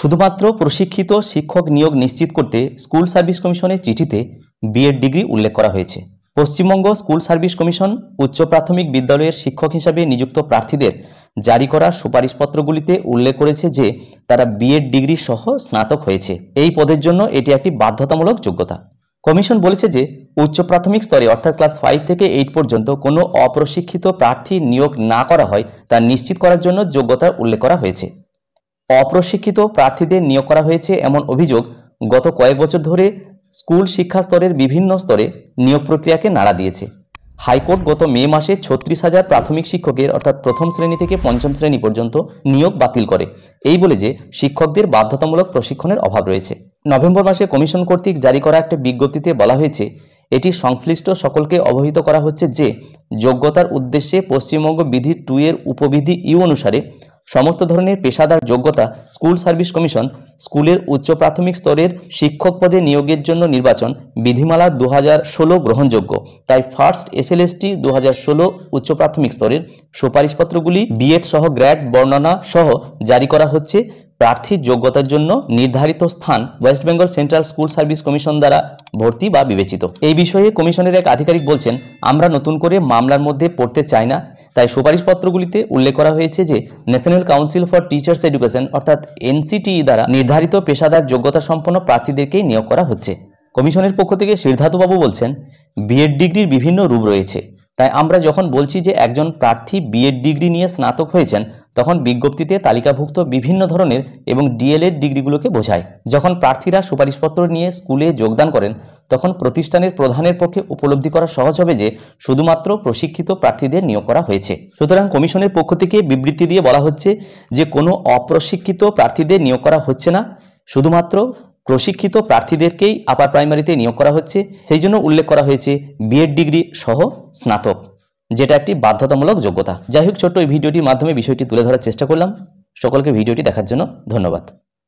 শুধুমাত্র প্রশিক্ষিত শিক্ষক নিয়োগ নিশ্চিত করতে স্কুল সার্ভিস কমিশনের চিঠিতে বিএড ডিগ্রি উল্লেখ করা হয়েছে। পশ্চিমবঙ্গ স্কুল সার্ভিস কমিশন উচ্চ প্রাথমিক বিদ্যালয়ের শিক্ষক হিসাবে নিযুক্ত প্রার্থীদের জারি করা সুপারিশপত্রগুলিতে উল্লেখ করেছে যে তারা বিএড ডিগ্রি সহ স্নাতক হয়েছে। এই পদের জন্য এটি একটি বাধ্যতামূলক যোগ্যতা। কমিশন বলেছে যে উচ্চ প্রাথমিক স্তরে অর্থাৎ ক্লাস 5 থেকে 8 পর্যন্ত কোনো অপ্রশিক্ষিত প্রার্থী নিয়োগ না করা হয় তা নিশ্চিত করার জন্য যোগ্যতার উল্লেখ করা হয়েছে। অপ্রশিক্ষিত প্রার্থীদের নিয়োগ করা হয়েছে এমন অভিযোগ গত কয়েক বছর ধরে স্কুল শিক্ষা স্তরের বিভিন্ন স্তরে নিয়োগ প্রক্রিয়াকে নাড়া দিয়েছে। হাইকোর্ট গত মে মাসে 36,000 প্রাথমিক শিক্ষকের অর্থাৎ প্রথম শ্রেণী থেকে পঞ্চম শ্রেণী পর্যন্ত নিয়োগ বাতিল করে, এই বলে যে শিক্ষকদের বাধ্যতামূলক প্রশিক্ষণের অভাব রয়েছে। নভেম্বর মাসে কমিশন কর্তৃক জারি করা একটা বিজ্ঞপ্তিতে বলা হয়েছে, এটি সংশ্লিষ্ট সকলকে অবহিত করা হচ্ছে যে যোগ্যতার উদ্দেশ্যে পশ্চিমবঙ্গ বিধি 2 এর উপবিধি ইউ অনুসারে সমস্ত ধরনের পেশাদার যোগ্যতা স্কুল সার্ভিস কমিশন স্কুলের উচ্চ প্রাথমিক স্তরের শিক্ষক পদে নিয়োগের জন্য নির্বাচন বিধিমালা 2016 গ্রহণযোগ্য। তাই ফার্স্ট এসএলএসটি 2016 উচ্চ প্রাথমিক স্তরের সুপারিশপত্রগুলি বিএড সহ গ্র্যাড বর্ণনা সহ জারি করা হচ্ছে। প্রার্থীর যোগ্যতার জন্য নির্ধারিত স্থান West Bengal central school service commission দ্বারা ভর্তি বা বিবেচিত। এই বিষয়ে কমিশনের এক আধিকারিক বলছেন, আমরা নতুন করে মামলার মধ্যে পড়তে চাই না, তাই সুপারিশপত্রগুলিতে উল্লেখ করা হয়েছে যে national council for teachers education অর্থাৎ এনসিটিই দ্বারা নির্ধারিত পেশাদার যোগ্যতা সম্পন্ন প্রার্থীদেরকেই নিয়োগ করা হচ্ছে। কমিশনের পক্ষ থেকে সিদ্ধার্থবাবু বলছেন, বিএড ডিগ্রির বিভিন্ন রূপ রয়েছে, তাই আমরা যখন বলছি যে একজন প্রার্থী বিএড ডিগ্রি নিয়ে স্নাতক হয়েছেন তখন বিজ্ঞপ্তিতে তালিকাভুক্ত বিভিন্ন ধরনের এবং ডিএলএড ডিগ্রিগুলোকে বোঝায়। যখন প্রার্থীরা সুপারিশপত্র নিয়ে স্কুলে যোগদান করেন তখন প্রতিষ্ঠানের প্রধানের পক্ষে উপলব্ধি করা সহজ হবে যে শুধুমাত্র প্রশিক্ষিত প্রার্থীদের নিয়োগ করা হয়েছে। সুতরাং কমিশনের পক্ষ থেকে বিবৃতি দিয়ে বলা হচ্ছে যে কোনো অপ্রশিক্ষিত প্রার্থীদের নিয়োগ করা হচ্ছে না, শুধুমাত্র প্রশিক্ষিত প্রার্থীদেরকেই আপার প্রাইমারিতে নিয়োগ করা হচ্ছে। সেই জন্য উল্লেখ করা হয়েছে বিএড ডিগ্রি সহ স্নাতক, যেটা একটি বাধ্যতামূলক যোগ্যতা। যাই হোক, ছোট্ট এই ভিডিওটির মাধ্যমে বিষয়টি তুলে ধরার চেষ্টা করলাম। সকলকে ভিডিওটি দেখার জন্য ধন্যবাদ।